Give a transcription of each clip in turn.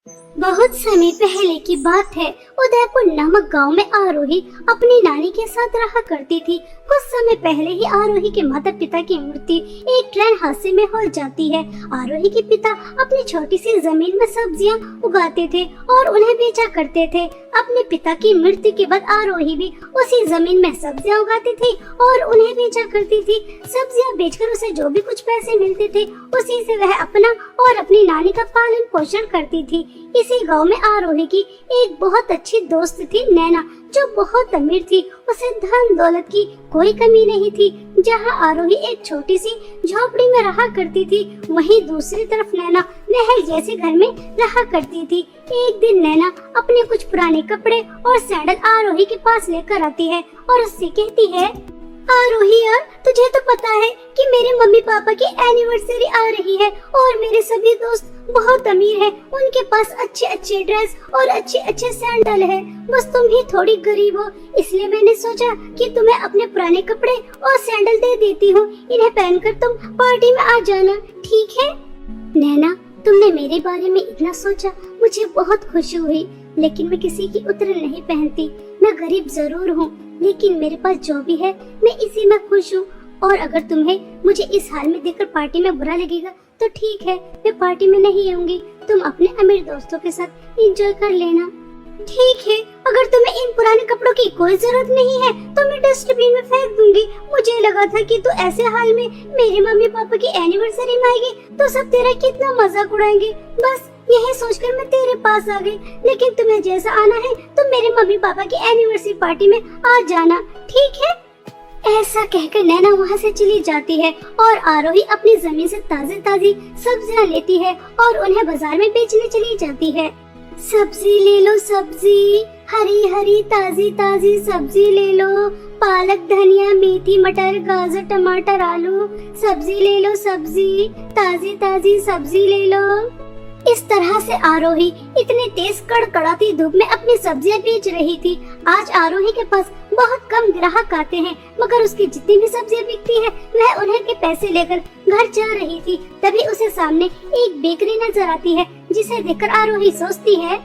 बहुत समय पहले की बात है। उदयपुर नामक गांव में आरोही अपनी नानी के साथ रहा करती थी। कुछ समय पहले ही आरोही के माता पिता की मृत्यु एक ट्रेन हादसे में हो जाती है। आरोही के पिता अपनी छोटी सी जमीन में सब्जियां उगाते थे और उन्हें बेचा करते थे। अपने पिता की मृत्यु के बाद आरोही भी उसी जमीन में सब्जियां उगाती थी और उन्हें बेचा करती थी। सब्जियां बेचकर उसे जो भी कुछ पैसे मिलते थे उसी से वह अपना और अपनी नानी का पालन पोषण करती थी। इसी गांव में आरोही की एक बहुत अच्छी दोस्त थी नैना, जो बहुत अमीर थी। उसे धन दौलत की कोई कमी नहीं थी। जहां आरोही एक छोटी सी झोपड़ी में रहा करती थी, वहीं दूसरी तरफ नैना महल जैसे घर में रहा करती थी। एक दिन नैना अपने कुछ पुराने कपड़े और सैंडल आरोही के पास लेकर आती है और उससे कहती है, आरोही यार, तुझे तो पता है कि मेरे मम्मी पापा की एनिवर्सरी आ रही है और मेरे सभी दोस्त बहुत अमीर हैं। उनके पास अच्छे अच्छे ड्रेस और अच्छे अच्छे सैंडल है। बस तुम ही थोड़ी गरीब हो, इसलिए मैंने सोचा कि तुम्हें अपने पुराने कपड़े और सैंडल दे देती हूँ। इन्हें पहनकर तुम पार्टी में आ जाना, ठीक है? नैना, तुमने मेरे बारे में इतना सोचा, मुझे बहुत खुशी हुई। लेकिन मैं किसी की उतरन नहीं पहनती। मैं गरीब जरूर हूँ, लेकिन मेरे पास जो भी है मैं इसी में खुश हूँ। और अगर तुम्हें मुझे इस हाल में देखकर पार्टी में बुरा लगेगा तो ठीक है, मैं पार्टी में नहीं आऊंगी। तुम अपने अमीर दोस्तों के साथ एंजॉय कर लेना। ठीक है, अगर तुम्हें इन पुराने कपड़ों की कोई जरूरत नहीं है तो मैं डस्टबिन में फेंक दूंगी। मुझे लगा था कि तू ऐसे हाल में मेरे मम्मी पापा की एनिवर्सरी में आएगी तो सब तेरा कितना मजाक उड़ाएंगे। बस यही सोचकर मैं तेरे पास आ गई। लेकिन तुम्हें जैसा आना है तो मेरे मम्मी पापा की एनिवर्सरी पार्टी में आ जाना, ठीक है? ऐसा कहकर नैना वहाँ से चली जाती है और आरोही अपनी जमीन से ताजी ताजी सब्जियाँ लेती है और उन्हें बाजार में बेचने चली जाती है। सब्जी ले लो सब्जी, हरी हरी ताजी ताजी सब्जी ले लो। पालक, धनिया, मेथी, मटर, गाजर, टमाटर, आलू। सब्जी ले लो सब्जी, ताजी ताजी सब्जी ले लो। इस तरह से आरोही इतने तेज कड़कड़ाती धूप में अपनी सब्जियां बेच रही थी। आज आरोही के पास बहुत कम ग्राहक आते हैं, मगर उसकी जितनी भी सब्जियां बिकती है वह उन्हें के पैसे लेकर घर जा रही थी। तभी उसे सामने एक बेकरी नजर आती है, जिसे देखकर आरोही सोचती है,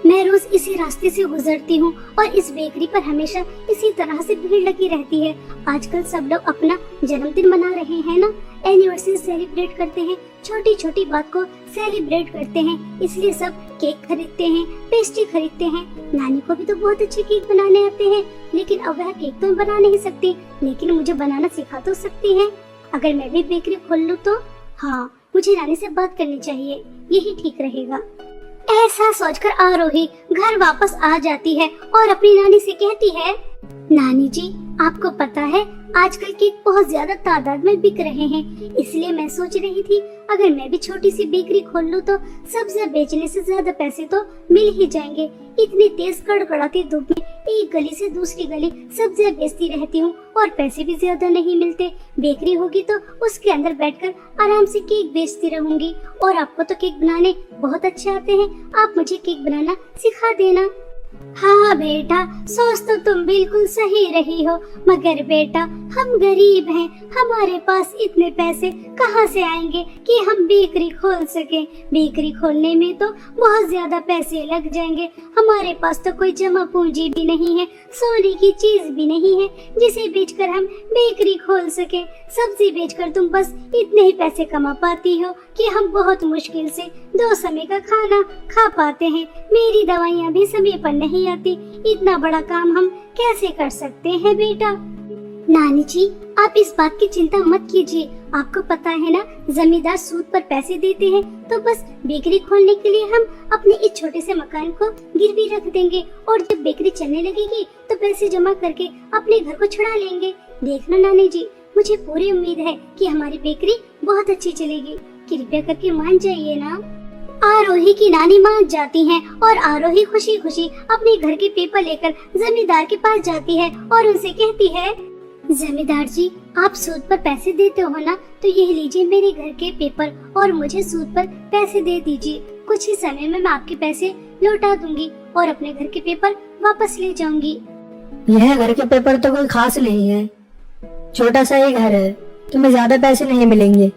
मैं रोज इसी रास्ते से गुजरती हूँ और इस बेकरी पर हमेशा इसी तरह से भीड़ लगी रहती है। आजकल सब लोग अपना जन्मदिन मना रहे हैं ना, एनिवर्सरी सेलिब्रेट करते हैं, छोटी छोटी बात को सेलिब्रेट करते हैं, इसलिए सब केक खरीदते हैं, पेस्ट्री खरीदते हैं। नानी को भी तो बहुत अच्छे केक बनाने आते हैं, लेकिन अब वह केक तो बना नहीं सकती, लेकिन मुझे बनाना सिखा तो सकती है। अगर मैं भी बेकरी खोल लूँ तो हाँ, मुझे नानी से बात करनी चाहिए, यही ठीक रहेगा। ऐसा सोचकर आरोही घर वापस आ जाती है और अपनी नानी से कहती है, नानी जी, आपको पता है आजकल केक बहुत ज्यादा तादाद में बिक रहे हैं, इसलिए मैं सोच रही थी अगर मैं भी छोटी सी बेकरी खोल लूं तो सब्जियां बेचने से ज्यादा पैसे तो मिल ही जाएंगे। इतनी तेज कड़कड़ाती धूप में एक गली से दूसरी गली सब्जियां बेचती रहती हूँ और पैसे भी ज्यादा नहीं मिलते। बेकरी होगी तो उसके अंदर बैठकर आराम से केक बेचती रहूंगी। और आपको तो केक बनाने बहुत अच्छे आते हैं, आप मुझे केक बनाना सिखा देना। हाँ बेटा, सोच तो तुम बिल्कुल सही रही हो, मगर बेटा हम गरीब हैं, हमारे पास इतने पैसे कहाँ से आएंगे कि हम बेकरी खोल सकें। बेकरी खोलने में तो बहुत ज्यादा पैसे लग जाएंगे। हमारे पास तो कोई जमा पूंजी भी नहीं है, सोने की चीज भी नहीं है जिसे बेचकर हम बेकरी खोल सके। सब्जी बेचकर तुम बस इतने ही पैसे कमा पाती हो कि हम बहुत मुश्किल से 2 समय का खाना खा पाते हैं। मेरी दवाइयाँ भी समय पर नहीं आती, इतना बड़ा काम हम कैसे कर सकते हैं बेटा? नानी जी, आप इस बात की चिंता मत कीजिए। आपको पता है ना, जमींदार सूद पर पैसे देते हैं, तो बस बेकरी खोलने के लिए हम अपने इस छोटे से मकान को गिरवी रख देंगे और जब बेकरी चलने लगेगी तो पैसे जमा करके अपने घर को छुड़ा लेंगे। देखना नानी जी, मुझे पूरी उम्मीद है कि हमारी बेकरी बहुत अच्छी चलेगी। कृपया करके मान जाइए ना। आरोही की नानी मान जाती हैं और आरोही खुशी खुशी अपने घर के पेपर लेकर जमींदार के पास जाती है और उनसे कहती है, जमींदार जी, आप सूद पर पैसे देते हो ना, तो ये लीजिए मेरे घर के पेपर और मुझे सूद पर पैसे दे दीजिए। कुछ ही समय में मैं आपके पैसे लौटा दूंगी और अपने घर के पेपर वापस ले जाऊंगी। यह घर के पेपर तो कोई खास नहीं है, छोटा सा ही घर है, तुम्हें ज्यादा पैसे नहीं मिलेंगे।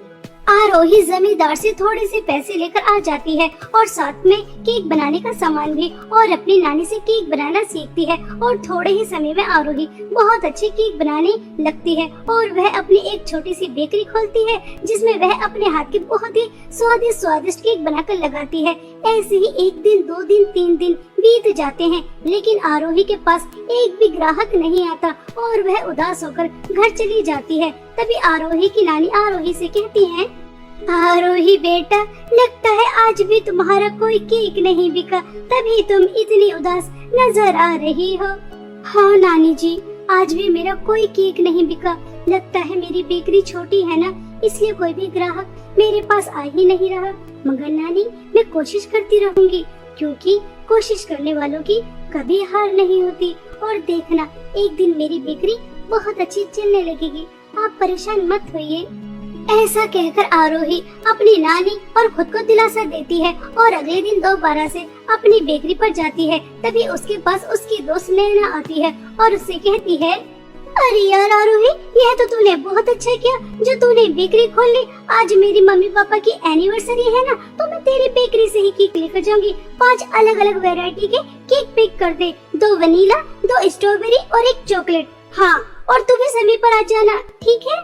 आरोही जमींदार से थोड़े से पैसे लेकर आ जाती है और साथ में केक बनाने का सामान भी, और अपनी नानी से केक बनाना सीखती है। और थोड़े ही समय में आरोही बहुत अच्छे केक बनाने लगती है और वह अपनी एक छोटी सी बेकरी खोलती है जिसमें वह अपने हाथ के बहुत ही स्वादिष्ट केक बनाकर लगाती है। ऐसे ही 1 दिन 2 दिन 3 दिन बीत जाते हैं, लेकिन आरोही के पास एक भी ग्राहक नहीं आता और वह उदास होकर घर चली जाती है। तभी आरोही की नानी आरोही से कहती है, आरोही बेटा, लगता है आज भी तुम्हारा कोई केक नहीं बिका, तभी तुम इतनी उदास नजर आ रही हो। हाँ नानी जी, आज भी मेरा कोई केक नहीं बिका। लगता है मेरी बेकरी छोटी है ना, इसलिए कोई भी ग्राहक मेरे पास आ ही नहीं रहा। मगर नानी, मैं कोशिश करती रहूंगी, क्योंकि कोशिश करने वालों की कभी हार नहीं होती। और देखना, एक दिन मेरी बेकरी बहुत अच्छी चलने लगेगी, आप परेशान मत होइए। ऐसा कहकर आरोही अपनी नानी और खुद को दिलासा देती है और अगले दिन दोबारा से अपनी बेकरी पर जाती है। तभी उसके पास उसकी दोस्त नैना आती है और उससे कहती है, अरे यार आरोही, यह तो तूने बहुत अच्छा किया जो तूने बेकरी खोल ली। आज मेरी मम्मी पापा की एनिवर्सरी है ना, तो मैं तेरी बेकरी से ही केक लेकर जाऊंगी। 5 अलग-अलग वैरायटी के केक पैक कर दे, 2 वनीला, 2 स्ट्रॉबेरी और 1 चॉकलेट। हाँ, और तू भी समय पर आ जाना, ठीक है?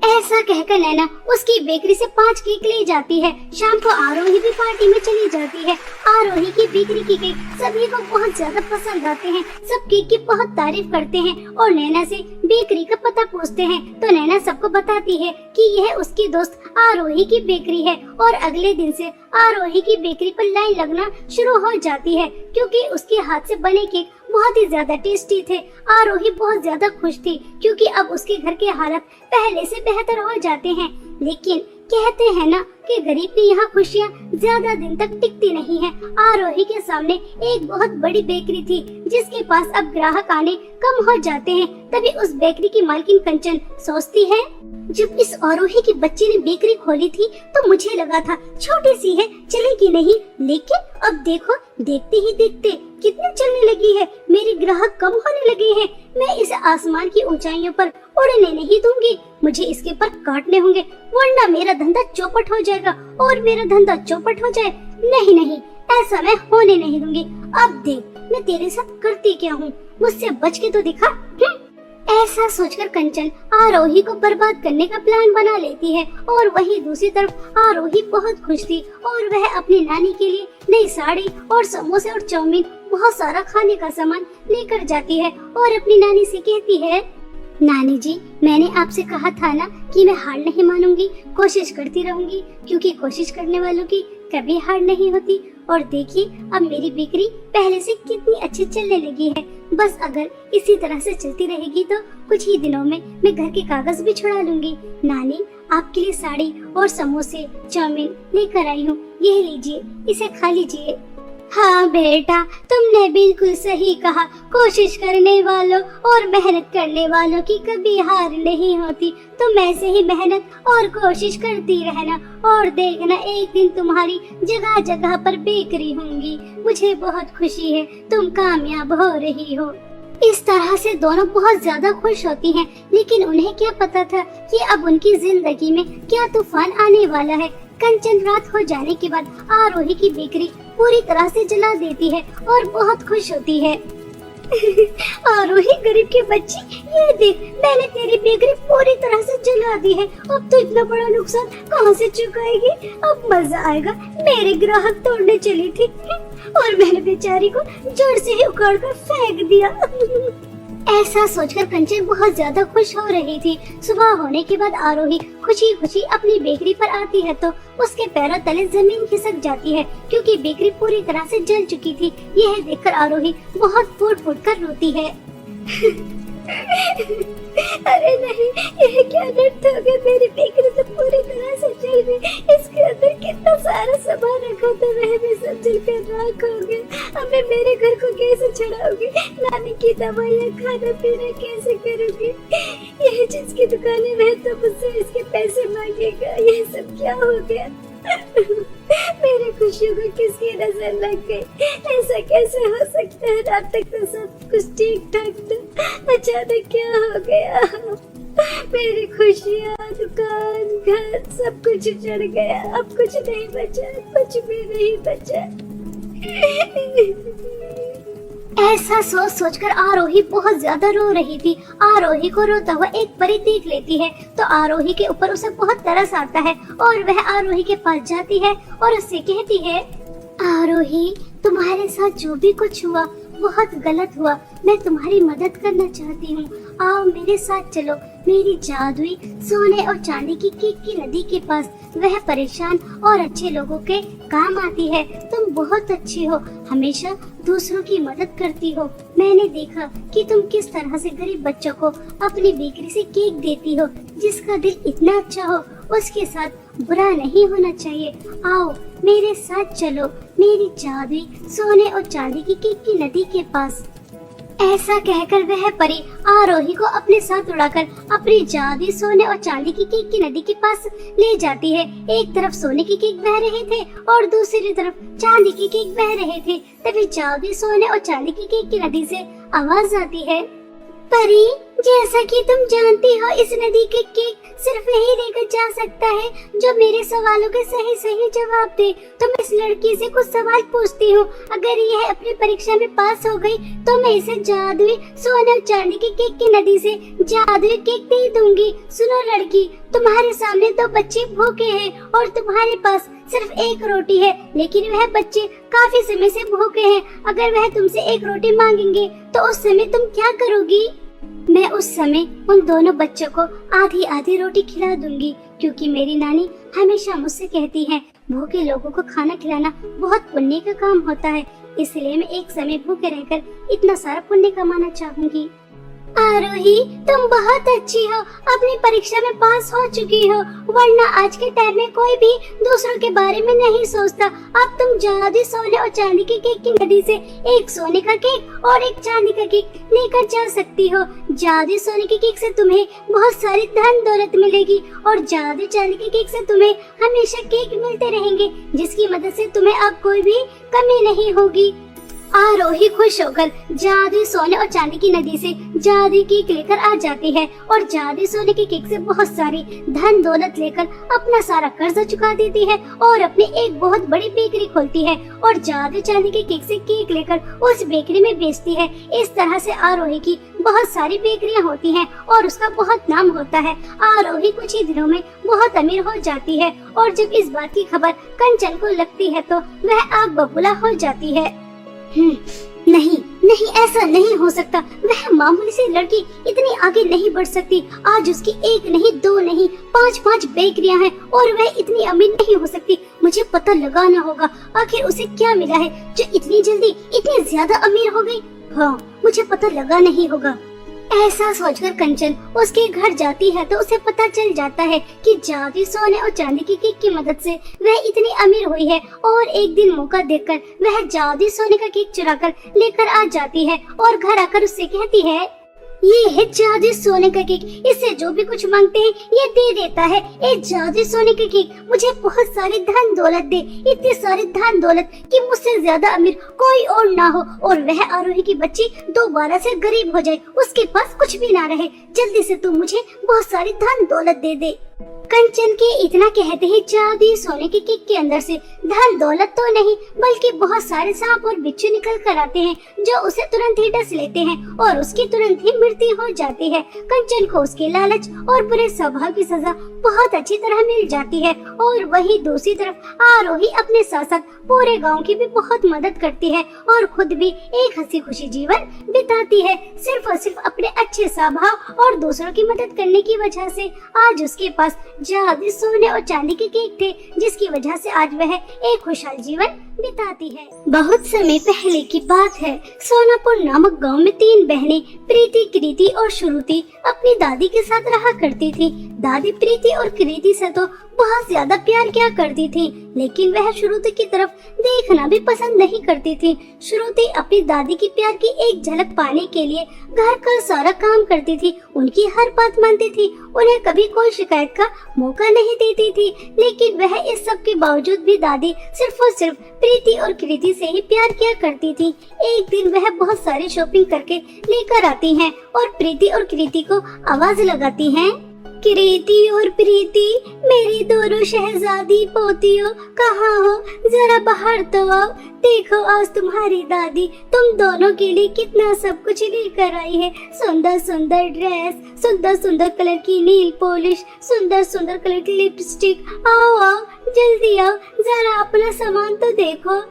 ऐसा कहकर नैना उसकी बेकरी से 5 केक ले जाती है। शाम को आरोही भी पार्टी में चली जाती है। आरोही की बेकरी के केक सभी को बहुत ज्यादा पसंद आते हैं। सब केक की बहुत तारीफ करते हैं और नैना से बेकरी का पता पूछते हैं, तो नैना सबको बताती है कि यह उसकी दोस्त आरोही की बेकरी है। और अगले दिन से आरोही की बेकरी पर लाइन लगना शुरू हो जाती है, क्योंकि उसके हाथ से बने केक बहुत ही ज्यादा टेस्टी थे। आरोही बहुत ज्यादा खुश थी, क्योंकि अब उसके घर के हालात पहले से बेहतर हो जाते हैं। लेकिन कहते हैं ना कि गरीब की यहाँ खुशियाँ ज्यादा दिन तक टिकती नहीं है। आरोही के सामने एक बहुत बड़ी बेकरी थी, जिसके पास अब ग्राहक आने कम हो जाते हैं। तभी उस बेकरी की मालकिन कंचन सोचती है, जब इस आरोही की बच्ची ने बेकरी खोली थी तो मुझे लगा था छोटी सी है, चलेगी नहीं, लेकिन अब देखो, देखते ही देखते कितनी चलने लगी है। मेरे ग्राहक कम होने लगे हैं। मैं इसे आसमान की ऊंचाइयों पर उड़ने नहीं दूंगी, मुझे इसके पर काटने होंगे, वरना मेरा धंधा चौपट हो जाएगा। और मेरा धंधा चौपट हो जाए, नहीं नहीं, ऐसा मैं होने नहीं दूंगी। अब देख मैं तेरे साथ करती क्या हूँ, मुझसे बच के तो दिखा। ऐसा सोचकर कंचन आरोही को बर्बाद करने का प्लान बना लेती है। और वहीं दूसरी तरफ आरोही बहुत खुश थी और वह अपनी नानी के लिए नई साड़ी और समोसे और चाउमीन, बहुत सारा खाने का सामान लेकर जाती है और अपनी नानी से कहती है, नानी जी, मैंने आपसे कहा था ना कि मैं हार नहीं मानूंगी, कोशिश करती रहूंगी, क्योंकि कोशिश करने वालों की कभी हार नहीं होती। और देखिए, अब मेरी बेकरी पहले से कितनी अच्छी चलने लगी है। बस अगर इसी तरह से चलती रहेगी तो कुछ ही दिनों में मैं घर के कागज भी छुड़ा लूंगी। नानी, आपके लिए साड़ी और समोसे चाउमीन लेकर आई हूँ, यह लीजिए, इसे खा लीजिए। हाँ बेटा, तुमने बिल्कुल सही कहा, कोशिश करने वालों और मेहनत करने वालों की कभी हार नहीं होती। तुम ऐसे ही मेहनत और कोशिश करती रहना और देखना, एक दिन तुम्हारी जगह जगह पर बेकरी होंगी। मुझे बहुत खुशी है तुम कामयाब हो रही हो। इस तरह से दोनों बहुत ज्यादा खुश होती हैं, लेकिन उन्हें क्या पता था कि अब उनकी जिंदगी में क्या तूफान आने वाला है। कंचन रात हो जाने के बाद आरोही की बेकरी पूरी तरह से जला देती है और बहुत खुश होती है। आरोही गरीब की बच्ची, ये देख, मैंने तेरी बेकरी पूरी तरह से जला दी है। अब तो इतना बड़ा नुकसान कहाँ से चुकाएगी? अब मजा आएगा। मेरे ग्राहक तोड़ने चली थी और मैंने बेचारी को जड़ से ही उखाड़ कर फेंक दिया। ऐसा सोचकर कंचन बहुत ज्यादा खुश हो रही थी। सुबह होने के बाद आरोही खुशी खुशी अपनी बेकरी पर आती है तो उसके पैरों तले जमीन खिसक जाती है, क्योंकि बेकरी पूरी तरह से जल चुकी थी। यह देखकर आरोही बहुत फूट फूट कर रोती है। अरे नहीं, यह क्या नर्त हो गया? मेरी बेकरी तो पूरी तरह से जल गई। इसके अंदर कितना सारा सामान रखा था, वह भी सब जलकर राख हो गया। अब मैं मेरे घर को कैसे छुड़ाऊंगी? नानी की दवाइयाँ, खाना पीना कैसे करूंगी? यह जिसकी दुकान है वह तो मुझसे इसके पैसे मांगेगा। यह सब क्या हो गया? मेरी खुशियों को किसकी नजर लग गई? ऐसा कैसे हो सकता है? रात तक तो सब कुछ ठीक ठाक था, अचानक क्या हो गया? मेरी खुशियाँ, दुकान, घर सब कुछ उजड़ गया। अब कुछ नहीं बचा, कुछ भी नहीं बचा। ऐसा सोच सोचकर आरोही बहुत ज्यादा रो रही थी। आरोही को रोता हुआ एक परी देख लेती है तो आरोही के ऊपर उसे बहुत तरस आता है और वह आरोही के पास जाती है और उससे कहती है, आरोही, तुम्हारे साथ जो भी कुछ हुआ बहुत गलत हुआ। मैं तुम्हारी मदद करना चाहती हूँ। आओ मेरे साथ चलो मेरी जादुई सोने और चांदी की केक की नदी के पास। वह परेशान और अच्छे लोगों के काम आती है। तुम बहुत अच्छी हो, हमेशा दूसरों की मदद करती हो। मैंने देखा कि तुम किस तरह से गरीब बच्चों को अपनी बेकरी से केक देती हो। जिसका दिल इतना अच्छा हो उसके साथ बुरा नहीं होना चाहिए। आओ मेरे साथ चलो मेरी जादुई सोने और चांदी की केक की नदी के पास। ऐसा कहकर वह परी आरोही को अपने साथ उड़ाकर अपनी जादुई सोने और चांदी की केक की नदी के पास ले जाती है। एक तरफ सोने की केक बह रहे थे और दूसरी तरफ चांदी की केक बह रहे थे। तभी जादुई सोने और चांदी की केक की नदी से आवाज आती है, परी, जैसा कि तुम जानती हो इस नदी के केक सिर्फ वही लेकर जा सकता है जो मेरे सवालों के सही सही जवाब दे। तो मैं इस लड़की से कुछ सवाल पूछती हूँ। अगर यह अपनी परीक्षा में पास हो गई तो मैं इसे जादुई सोने और चांदी के केक की नदी से जादुई केक दे दूंगी। सुनो लड़की, तुम्हारे सामने दो बच्चे भूखे हैं और तुम्हारे पास सिर्फ एक रोटी है, लेकिन वह बच्चे काफी समय से भूखे हैं। अगर वह तुमसे एक रोटी मांगेंगे तो उस समय तुम क्या करोगी? मैं उस समय उन दोनों बच्चों को आधी आधी रोटी खिला दूंगी, क्योंकि मेरी नानी हमेशा मुझसे कहती है भूखे लोगों को खाना खिलाना बहुत पुण्य का काम होता है। इसलिए मैं एक समय भूखे रहकर इतना सारा पुण्य कमाना चाहूंगी। आरोही, तुम बहुत अच्छी हो, अपनी परीक्षा में पास हो चुकी हो, वरना आज के टाइम में कोई भी दूसरों के बारे में नहीं सोचता। अब तुम जादुई सोने और चांदी के केक की नदी से एक सोने का केक और एक चांदी का केक लेकर जा सकती हो। जादुई सोने के केक से तुम्हें बहुत सारी धन दौलत मिलेगी और जादुई चांदी के केक से तुम्हें हमेशा केक मिलते रहेंगे, जिसकी मदद से तुम्हें अब कोई भी कमी नहीं होगी। आरोही खुश होकर जादुई सोने और चांदी की नदी से जादुई केक लेकर आ जाती है और जादुई सोने के केक से बहुत सारी धन दौलत लेकर अपना सारा कर्जा चुका देती है और अपनी एक बहुत बड़ी बेकरी खोलती है और जादुई चांदी के केक से केक लेकर उस बेकरी में बेचती है। इस तरह से आरोही की बहुत सारी बेकरियां होती हैं और उसका बहुत नाम होता है। आरोही कुछ ही दिनों में बहुत अमीर हो जाती है और जब इस बात की खबर कंचन को लगती है तो वह आग बबूला हो जाती है। नहीं नहीं, ऐसा नहीं हो सकता। वह मामूली सी लड़की इतनी आगे नहीं बढ़ सकती। आज उसकी एक नहीं, दो नहीं, 5-5 बेकरियां हैं और वह इतनी अमीर नहीं हो सकती। मुझे पता लगाना होगा आखिर उसे क्या मिला है जो इतनी जल्दी इतनी ज्यादा अमीर हो गई। हाँ, मुझे पता लगाना ही होगा। ऐसा सोचकर कंचन उसके घर जाती है तो उसे पता चल जाता है कि जादुई सोने और चांदी की केक की मदद से वह इतनी अमीर हुई है और एक दिन मौका देखकर वह जादुई सोने का केक चुराकर लेकर आ जाती है और घर आकर उससे कहती है, ये है जादुई सोने का केक, इससे जो भी कुछ मांगते हैं ये दे देता है। ये जादुई सोने का केक मुझे बहुत सारी धन दौलत दे, इतनी सारी धन दौलत कि मुझसे ज्यादा अमीर कोई और ना हो और वह आरोही की बच्ची दोबारा से गरीब हो जाए, उसके पास कुछ भी ना रहे। जल्दी से तू मुझे बहुत सारी धन दौलत दे दे। कंचन के इतना कहते ही जादुई सोने के केक के अंदर से धन दौलत तो नहीं बल्कि बहुत सारे सांप और बिच्छू निकल कर आते हैं जो उसे तुरंत ही डस लेते हैं और उसकी तुरंत ही मृत्यु हो जाती है। कंचन को उसके लालच और बुरे स्वभाव की सजा बहुत अच्छी तरह मिल जाती है और वही दूसरी तरफ आरोही अपने साथ साथ पूरे गांव की भी बहुत मदद करती है और खुद भी एक हंसी खुशी जीवन बिताती है। सिर्फ और सिर्फ अपने अच्छे स्वभाव और दूसरों की मदद करने की वजह से आज उसके पास जादुई सोने और चांदी के केक थे, जिसकी वजह से आज वह एक खुशहाल जीवन बिताती है। बहुत समय पहले की बात है। सोनापुर नामक गांव में 3 बहनें प्रीति, कृति और श्रुति अपनी दादी के साथ रहा करती थी। दादी प्रीति और कृति से तो बहुत ज्यादा प्यार किया करती थी, लेकिन वह श्रुति की तरफ देखना भी पसंद नहीं करती थी। श्रुति अपनी दादी की प्यार की एक झलक पाने के लिए घर का सारा काम करती थी, उनकी हर बात मानती थी, उन्हें कभी कोई शिकायत का मौका नहीं देती थी। लेकिन वह इस सब के बावजूद भी दादी सिर्फ और सिर्फ प्रीति और कृति से ही प्यार किया करती थी। एक दिन वह बहुत सारी शॉपिंग करके लेकर आती हैं और प्रीति और कृति को आवाज लगाती हैं, कृति और प्रीति, मेरी दोनों शहजादी पोतियों, कहाँ हो? जरा बाहर तो आओ। देखो आज तुम्हारी दादी तुम दोनों के लिए कितना सब कुछ लेकर आई है। सुंदर सुंदर ड्रेस, सुंदर सुंदर कलर की नील पॉलिश, सुंदर सुंदर कलर की लिपस्टिक। आओ आओ, जल्दी आओ, जरा अपना सामान तो देखो।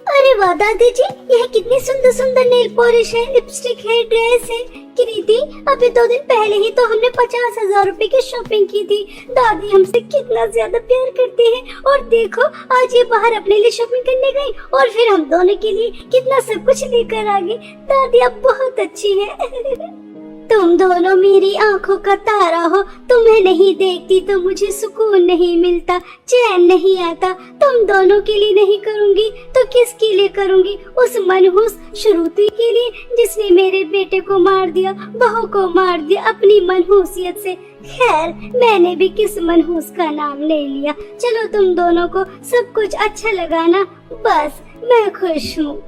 अरे वाह दादी जी, यह कितनी सुंदर सुंदर नेल पॉलिश है, लिपस्टिक है, ड्रेस है। कृति, अभी 2 दिन पहले ही तो हमने 50,000 रुपए की शॉपिंग की थी। दादी हमसे कितना ज्यादा प्यार करती है और देखो आज ये बाहर अपने लिए शॉपिंग करने गई और फिर हम दोनों के लिए कितना सब कुछ लेकर आ गई। दादी आप बहुत अच्छी है। तुम दोनों मेरी आंखों का तारा हो, तुम्हें नहीं देखती तो मुझे सुकून नहीं मिलता, चैन नहीं आता। तुम दोनों के लिए नहीं करूंगी तो किसके लिए करूंगी? उस मनहूस श्रुति के लिए जिसने मेरे बेटे को मार दिया, बहू को मार दिया अपनी मनहूसियत से। खैर, मैंने भी किस मनहूस का नाम ले लिया। चलो तुम दोनों को सब कुछ अच्छा लगा ना? बस मैं खुश हूँ।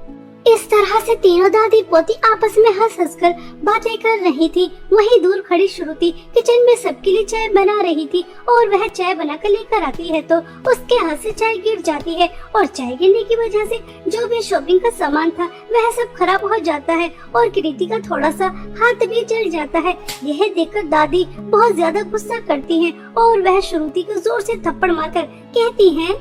इस तरह से तीनों दादी पोती आपस में हंस हंस कर बातें कर रही थी। वहीं दूर खड़ी श्रुति किचन में सबके लिए चाय बना रही थी और वह चाय बनाकर लेकर आती है तो उसके हाथ से चाय गिर जाती है और चाय गिरने की वजह से जो भी शॉपिंग का सामान था वह सब खराब हो जाता है और कृति का थोड़ा सा हाथ भी जल जाता है। यह देखकर दादी बहुत ज्यादा गुस्सा करती है और वह श्रुति को जोर से थप्पड़ मारकर कहती है,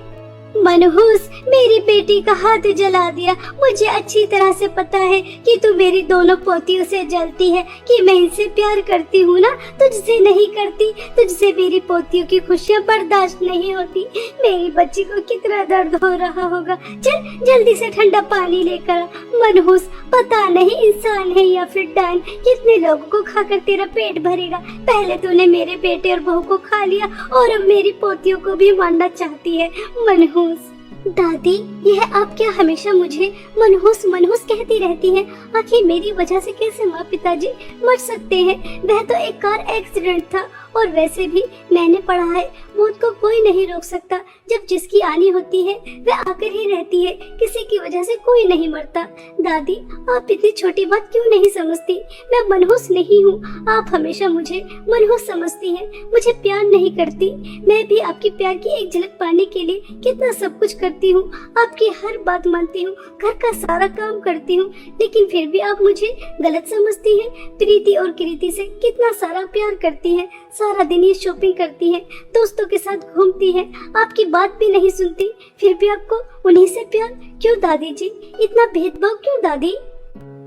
मनहूस, मेरी बेटी का हाथ जला दिया। मुझे अच्छी तरह से पता है कि तू मेरी दोनों पोतियों से जलती है, कि मैं इनसे प्यार करती हूँ ना, तुझसे नहीं करती। तुझसे मेरी पोतियों की खुशियाँ बर्दाश्त नहीं होती। मेरी बच्ची को कितना दर्द हो रहा होगा। चल जल्दी से ठंडा पानी लेकर आ। मनहूस, पता नहीं इंसान है या फिर डायन, कितने लोगों को खाकर तेरा पेट भरेगा। पहले तूने मेरे बेटे और बहू को खा लिया और अब मेरी पोतियों को भी मारना चाहती है। मनहूस, दादी, यह आप क्या हमेशा मुझे मनहूस मनहूस कहती रहती हैं? आखिर मेरी वजह से कैसे माँ पिताजी मर सकते हैं? वह तो एक कार एक्सीडेंट था और वैसे भी मैंने पढ़ा है मौत को कोई नहीं रोक सकता। जब जिसकी आनी होती है वह आकर ही रहती है, किसी की वजह से कोई नहीं मरता। दादी, आप इतनी छोटी बात क्यों नहीं समझती? मैं मनहूस नहीं हूँ। आप हमेशा मुझे मनहूस समझती हैं, मुझे प्यार नहीं करती। मैं भी आपकी प्यार की एक झलक पाने के लिए कितना सब कुछ करती हूँ, आपकी हर बात मानती हूँ, घर का सारा काम करती हूँ, लेकिन फिर भी आप मुझे गलत समझती हैं। प्रीति और कृति से कितना सारा प्यार करती हैं, सारा दिन ये शॉपिंग करती हैं, दोस्तों के साथ घूमती हैं, आपकी बात भी नहीं सुनती, फिर भी आपको उन्हीं से प्यार क्यों? दादी जी, इतना भेदभाव क्यों दादी?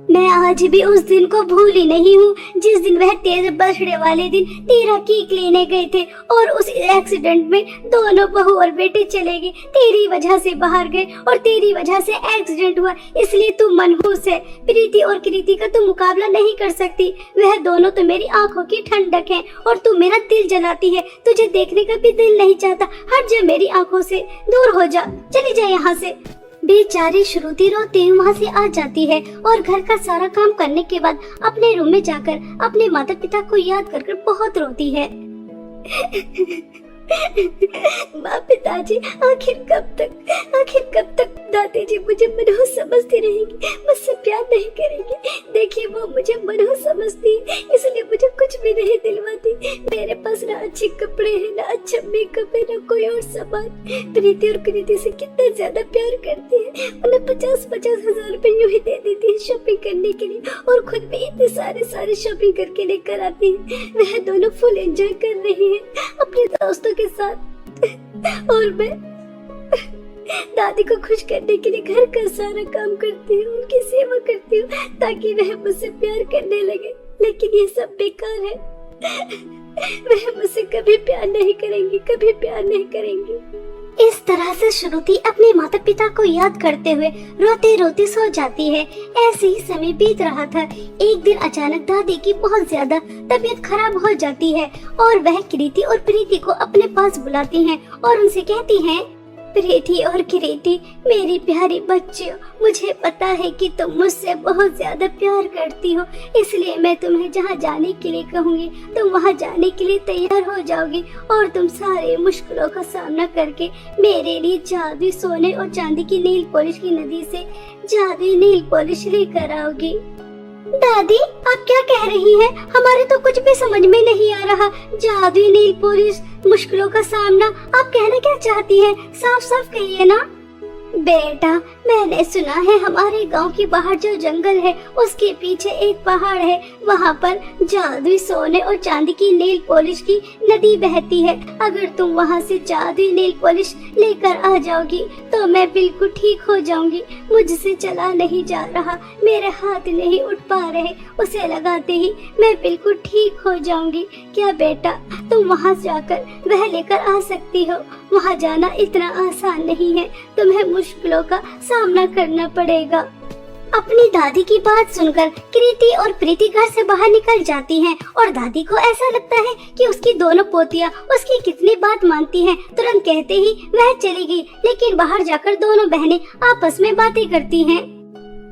मैं आज भी उस दिन को भूली नहीं हूँ जिस दिन वह तेरे बर्थडे वाले दिन तेरा केक लेने गए थे और उस एक्सीडेंट में दोनों बहू और बेटे चले गए। तेरी वजह से बाहर गए और तेरी वजह से एक्सीडेंट हुआ, इसलिए तू मनहूस है। प्रीति और कृति का तू मुकाबला नहीं कर सकती। वह दोनों तो मेरी आंखों की ठंडक है और तू मेरा दिल जलाती है। तुझे देखने का भी दिल नहीं चाहता। हट जा मेरी आंखों से, दूर हो जा, चली जा यहाँ से। बेचारी श्रुति रोते हुए वहाँ से आ जाती है और घर का सारा काम करने के बाद अपने रूम में जाकर अपने माता पिता को याद कर बहुत रोती है। माँ पिताजी, आखिर कब तक दादी जी मुझे मनहूस समझती रहेंगी, मुझसे प्यार नहीं करेंगी? देखिए वो मुझे मनहूस समझती है, इसलिए मुझे कुछ भी नहीं दिलवाती। मेरे पास ना अच्छे कपड़े हैं, ना अच्छा मेकअप है, ना कोई और सामान। प्रीति और कृति से कितना ज्यादा प्यार करती है। उन्हें 50,000 रुपए यूं ही दे देती है शॉपिंग करने के लिए और खुद भी इतने सारे शॉपिंग करके लेकर आती है। वह दोनों फुल एंजॉय कर रही है अपने दोस्तों के साथ और मैं दादी को खुश करने के लिए घर का सारा काम करती हूँ, उनकी सेवा करती हूँ ताकि वह मुझसे प्यार करने लगे, लेकिन ये सब बेकार है। वह मुझसे कभी प्यार नहीं करेंगी। इस तरह से श्रुति अपने माता पिता को याद करते हुए रोते रोते सो जाती है। ऐसे ही समय बीत रहा था। एक दिन अचानक दादी की बहुत ज्यादा तबीयत खराब हो जाती है और वह कृति और प्रीति को अपने पास बुलाती हैं और उनसे कहती हैं, प्रीति और कृति, मेरी प्यारी बच्चियों, मुझे पता है कि तुम मुझसे बहुत ज्यादा प्यार करती हो, इसलिए मैं तुम्हें जहाँ जाने के लिए कहूँगी तुम वहाँ जाने के लिए तैयार हो जाओगी और तुम सारे मुश्किलों का सामना करके मेरे लिए जादुई सोने और चांदी की नील पॉलिश की नदी से जादुई नील पॉलिश लेकर आओगी। दादी, आप क्या कह रही हैं? हमारे तो कुछ भी समझ में नहीं आ रहा। जादुई नील पॉलिश, मुश्किलों का सामना, आप कहना क्या चाहती हैं? साफ साफ कहिए ना। बेटा, मैंने सुना है हमारे गांव के बाहर जो जंगल है उसके पीछे एक पहाड़ है, वहाँ पर जादुई सोने और चांदी की नेल पॉलिश की नदी बहती है। अगर तुम वहाँ से जादुई नेल पॉलिश लेकर आ जाओगी तो मैं बिल्कुल ठीक हो जाऊंगी। मुझसे चला नहीं जा रहा, मेरे हाथ नहीं उठ पा रहे, उसे लगाते ही मैं बिल्कुल ठीक हो जाऊंगी। क्या बेटा, तुम वहाँ जाकर वह लेकर आ सकती हो? वहाँ जाना इतना आसान नहीं है, तुम्हें मुश्किलों का सामना करना पड़ेगा। अपनी दादी की बात सुनकर कृति और प्रीति घर से बाहर निकल जाती हैं और दादी को ऐसा लगता है कि उसकी दोनों पोतियां उसकी कितनी बात मानती हैं। तुरंत कहते ही वह चली गई, लेकिन बाहर जाकर दोनों बहनें आपस में बातें करती हैं।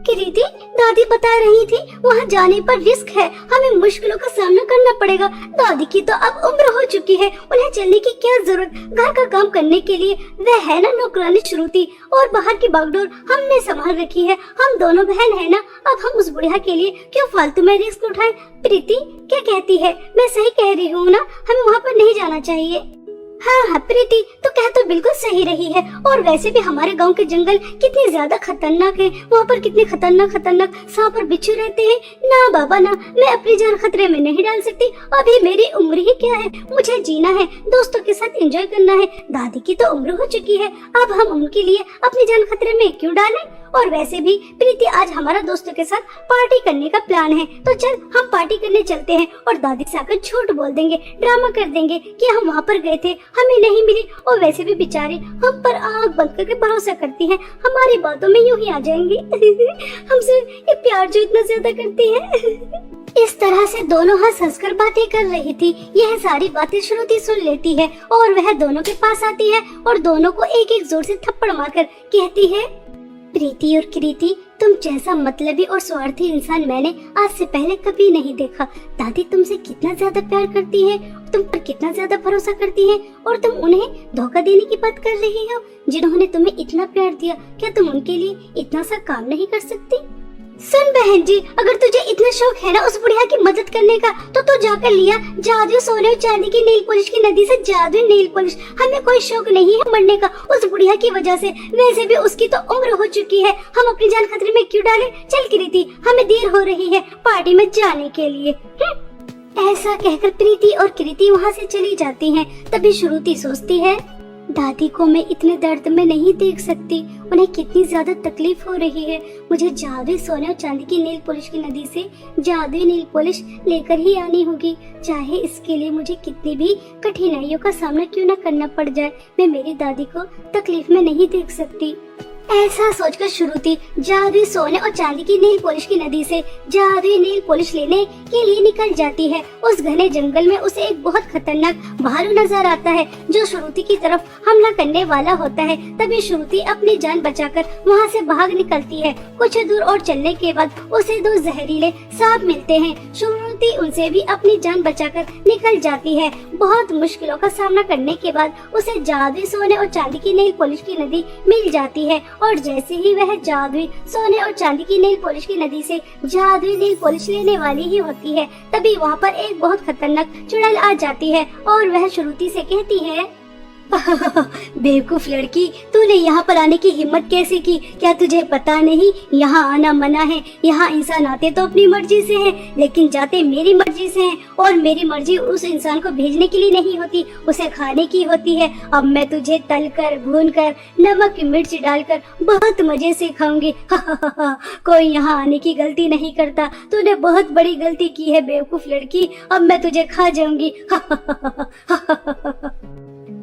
कृति, दादी बता रही थी वहाँ जाने पर रिस्क है, हमें मुश्किलों का सामना करना पड़ेगा। दादी की तो अब उम्र हो चुकी है, उन्हें चलने की क्या जरूरत? घर का काम करने के लिए वह है ना नौकरानी श्रुति, और बाहर की बागडोर हमने संभाल रखी है। हम दोनों बहन है ना, अब हम उस बुढ़िया के लिए क्यों फालतू में रिस्क उठाएं? प्रीति क्या कहती है? मैं सही कह रही हूँ ना? हमें वहाँ पर नहीं जाना चाहिए। हाँ प्रीति, तो कह तो बिल्कुल सही रही है। और वैसे भी हमारे गांव के जंगल कितने ज्यादा खतरनाक हैं, वहाँ पर कितने खतरनाक सांप और बिच्छू रहते हैं। ना बाबा ना, मैं अपनी जान खतरे में नहीं डाल सकती। अभी मेरी उम्र ही क्या है, मुझे जीना है, दोस्तों के साथ एंजॉय करना है। दादी की तो उम्र हो चुकी है, अब हम उनके लिए अपनी जान खतरे में क्यों डालें? और वैसे भी प्रीति, आज हमारा दोस्तों के साथ पार्टी करने का प्लान है, तो चल हम पार्टी करने चलते हैं। और दादी से आकर झूठ बोल देंगे, ड्रामा कर देंगे कि हम वहाँ पर गए थे, हमें नहीं मिली। और वैसे भी बेचारे हम पर आँख बंद करके भरोसा करती हैं, हमारी बातों में यूं ही आ जाएंगे। हमसे ये प्यार जो इतना ज्यादा करती है। इस तरह से दोनों हंस कर बातें कर रही थी। यह सारी बातें श्रुति सुन लेती है और वह दोनों के पास आती है और दोनों को एक एक जोर से थप्पड़ मारकर कहती है, प्रीति और कृति, तुम जैसा मतलबी और स्वार्थी इंसान मैंने आज से पहले कभी नहीं देखा। दादी तुमसे कितना ज्यादा प्यार करती है, तुम पर कितना ज्यादा भरोसा करती है, और तुम उन्हें धोखा देने की बात कर रही हो। जिन्होंने तुम्हें इतना प्यार दिया, क्या तुम उनके लिए इतना सा काम नहीं कर सकती? सुन बहन जी, अगर तुझे इतना शौक है ना उस बुढ़िया की मदद करने का, तो तू जाकर लिया जादुई सोने और चांदी की नेल पॉलिश की नदी से जादुई नेल पॉलिश। हमें कोई शौक नहीं है मरने का उस बुढ़िया की वजह से, वैसे भी उसकी तो उम्र हो चुकी है, हम अपनी जान खतरे में क्यों डालें? चल कृति, हमें देर हो रही है पार्टी में जाने के लिए। ऐसा कहकर प्रीति और कृति वहाँ से चली जाती हैं। तभी श्रुति सोचती है, दादी को मैं इतने दर्द में नहीं देख सकती, उन्हें कितनी ज्यादा तकलीफ हो रही है। मुझे जादुई सोने और चांदी की नेल पॉलिश की नदी से जादुई नेल पॉलिश लेकर ही आनी होगी, चाहे इसके लिए मुझे कितनी भी कठिनाइयों का सामना क्यों न करना पड़ जाए। मैं मेरी दादी को तकलीफ में नहीं देख सकती। ऐसा सोचकर श्रुति जादुई सोने और चांदी की नेल पॉलिश की नदी से जादुई नेल पॉलिश लेने के लिए निकल जाती है। उस घने जंगल में उसे एक बहुत खतरनाक भालू नजर आता है जो श्रुति की तरफ हमला करने वाला होता है। तभी श्रुति अपनी जान बचाकर वहां से भाग निकलती है। कुछ दूर और चलने के बाद उसे दो जहरीले सांप मिलते हैं। श्रुति उनसे भी अपनी जान बचाकर निकल जाती है। बहुत मुश्किलों का सामना करने के बाद उसे जादुई सोने और चांदी की नेल पॉलिश की नदी मिल जाती है। और जैसे ही वह जादुई सोने और चांदी की नेल पॉलिश की नदी से जादुई नेल पॉलिश लेने वाली ही होती है, तभी वहाँ पर एक बहुत खतरनाक चुड़ैल आ जाती है और वह श्रुति से कहती है, बेवकूफ लड़की, तूने यहाँ पर आने की हिम्मत कैसे की? क्या तुझे पता नहीं यहाँ आना मना है? यहाँ इंसान आते तो अपनी मर्जी से हैं, लेकिन जाते मेरी मर्जी से हैं। और मेरी मर्जी उस इंसान को भेजने के लिए नहीं होती, उसे खाने की होती है। अब मैं तुझे तलकर, भूनकर, नमक मिर्च डालकर बहुत मजे से खाऊंगी। कोई यहाँ आने की गलती नहीं करता, तूने बहुत बड़ी गलती की है बेवकूफ लड़की, अब मैं तुझे खा जाऊंगी।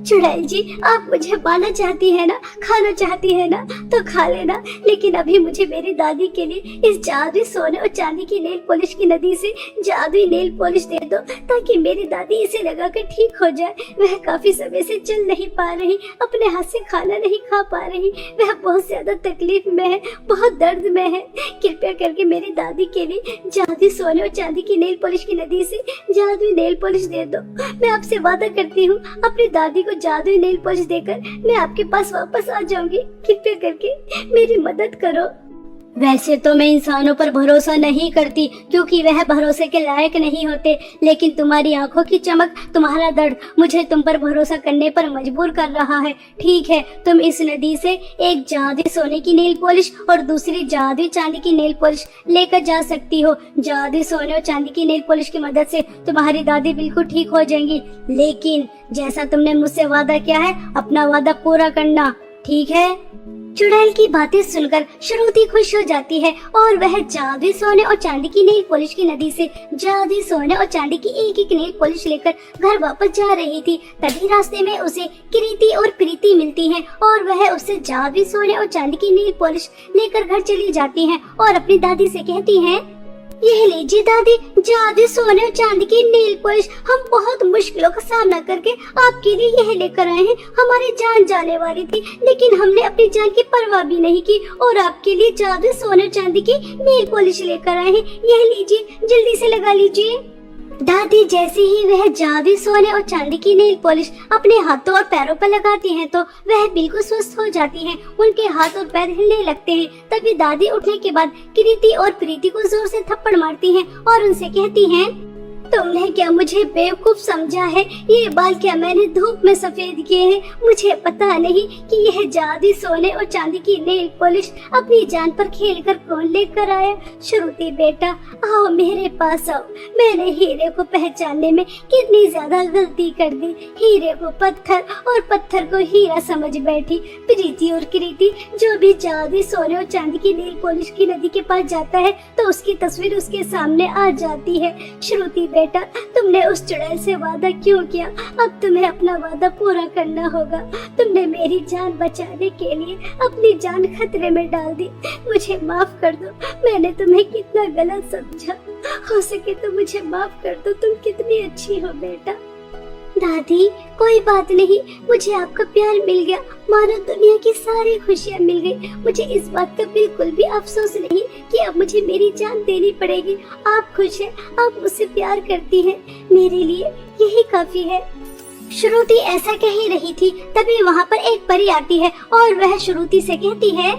चुड़ैल जी, आप मुझे पाना चाहती है ना, खाना चाहती है ना, तो खा लेना, लेकिन अभी मुझे मेरी दादी के लिए इस जादुई सोने और चांदी की नेल पॉलिश की नदी से जादुई नेल पॉलिश दे दो, ताकि मेरी दादी इसे लगाकर ठीक हो जाए। वह काफी समय से चल नहीं पा रही, अपने हाथ से खाना नहीं खा पा रही, वह बहुत ज्यादा तकलीफ में है, बहुत दर्द में है। कृपया करके मेरी दादी के लिए जादुई सोने और चांदी की नेल पॉलिश की नदी से जादुई नेल पॉलिश दे दो। मैं आपसे वादा करती हूँ, अपनी दादी को जादुई नेल पॉलिश देकर मैं आपके पास वापस आ जाऊंगी। कृपया करके मेरी मदद करो। वैसे तो मैं इंसानों पर भरोसा नहीं करती, क्योंकि वह भरोसे के लायक नहीं होते, लेकिन तुम्हारी आंखों की चमक, तुम्हारा दर्द मुझे तुम पर भरोसा करने पर मजबूर कर रहा है। ठीक है, तुम इस नदी से एक जादुई सोने की नेल पॉलिश और दूसरी जादुई चांदी की नेल पॉलिश लेकर जा सकती हो। जादुई सोने और चांदी की नेल पॉलिश की मदद से तुम्हारी दादी बिल्कुल ठीक हो जाएंगी, लेकिन जैसा तुमने मुझसे वादा किया है, अपना वादा पूरा करना, ठीक है? चुड़ैल की बातें सुनकर श्रुति खुश हो जाती है और वह जादुई सोने और चांदी की नेल पॉलिश की नदी से जादुई सोने और चांदी की एक एक नेल पॉलिश लेकर घर वापस जा रही थी। तभी रास्ते में उसे कृति और प्रीति मिलती हैं और वह उससे जादुई सोने और चांदी की नेल पॉलिश लेकर घर चली जाती हैं और अपनी दादी से कहती हैं, यह लीजिए दादी, जादुई सोने और चांदी की नेल पॉलिश। हम बहुत मुश्किलों का सामना करके आपके लिए यह लेकर आए हैं। हमारी जान जाने वाली थी, लेकिन हमने अपनी जान की परवाह भी नहीं की और आपके लिए जादुई सोने और चांदी की नेल पॉलिश लेकर आए हैं। यह लीजिए, जल्दी से लगा लीजिए। दादी जैसे ही वह जादुई सोने और चांदी की नेल पॉलिश अपने हाथों और पैरों पर लगाती हैं तो वह बिल्कुल स्वस्थ हो जाती हैं। उनके हाथ और पैर हिलने लगते हैं। तभी दादी उठने के बाद कृति और प्रीति को जोर से थप्पड़ मारती हैं और उनसे कहती हैं, तुमने क्या मुझे बेवकूफ समझा है? ये बाल क्या मैंने धूप में सफेद किए हैं? मुझे पता नहीं कि यह जादुई सोने और चांदी की नेल पॉलिश अपनी जान पर खेलकर कौन लेकर आया? श्रुति बेटा, आओ मेरे पास आओ। मैंने हीरे को पहचानने में कितनी ज्यादा गलती कर दी। हीरे को पत्थर और पत्थर को हीरा समझ बैठी। प्रीति और कृति जो भी जादुई सोने और चांदी की नेल पॉलिश की नदी के पास जाता है तो उसकी तस्वीर उसके सामने आ जाती है। श्रुति बेटा, तुमने उस चुड़ैल से वादा क्यों किया? अब तुम्हें अपना वादा पूरा करना होगा। तुमने मेरी जान बचाने के लिए अपनी जान खतरे में डाल दी। मुझे माफ कर दो, मैंने तुम्हें कितना गलत समझा। हो सके तो मुझे माफ कर दो। तुम कितनी अच्छी हो बेटा। दादी, कोई बात नहीं, मुझे आपका प्यार मिल गया, मानो दुनिया की सारी खुशियाँ मिल गई। मुझे इस बात का बिल्कुल भी अफसोस नहीं कि अब मुझे मेरी जान देनी पड़ेगी। आप खुश हैं, आप मुझसे प्यार करती हैं, मेरे लिए यही काफी है। श्रुति ऐसा कह ही रही थी, तभी वहाँ पर एक परी आती है और वह श्रुति से कहती है,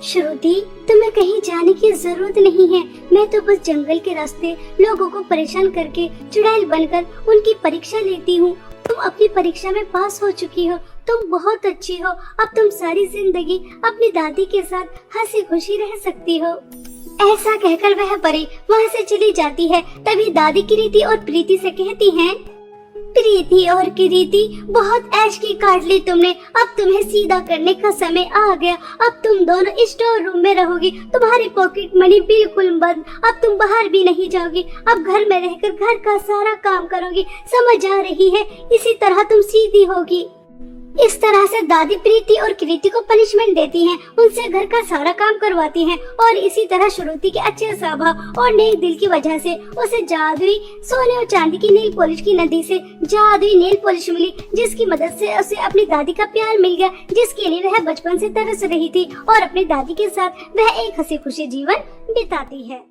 श्रुति, तुम्हें कहीं जाने की जरूरत नहीं है। मैं तो बस जंगल के रास्ते लोगों को परेशान करके चुड़ैल बनकर उनकी परीक्षा लेती हूँ। तुम अपनी परीक्षा में पास हो चुकी हो, तुम बहुत अच्छी हो। अब तुम सारी जिंदगी अपनी दादी के साथ हंसी खुशी रह सकती हो। ऐसा कहकर वह परी वहाँ से चली जाती है। तभी दादी कृति और प्रीति से कहती हैं, प्रीति और कृति, बहुत ऐश की काट ली तुमने। अब तुम्हें सीधा करने का समय आ गया। अब तुम दोनों स्टोर रूम में रहोगी। तुम्हारी पॉकेट मनी बिल्कुल बंद। अब तुम बाहर भी नहीं जाओगी। अब घर में रहकर घर का सारा काम करोगी। समझ आ रही है? इसी तरह तुम सीधी होगी। इस तरह से दादी प्रीति और कृति को पनिशमेंट देती हैं, उनसे घर का सारा काम करवाती हैं और इसी तरह श्रुति के अच्छे स्वभाव और नेक दिल की वजह से उसे जादुई सोने और चांदी की नेल पॉलिश की नदी से जादुई नेल पॉलिश मिली, जिसकी मदद से उसे अपनी दादी का प्यार मिल गया, जिसके लिए वह बचपन से तरस रही थी और अपनी दादी के साथ वह एक हंसी खुशी जीवन बिताती है।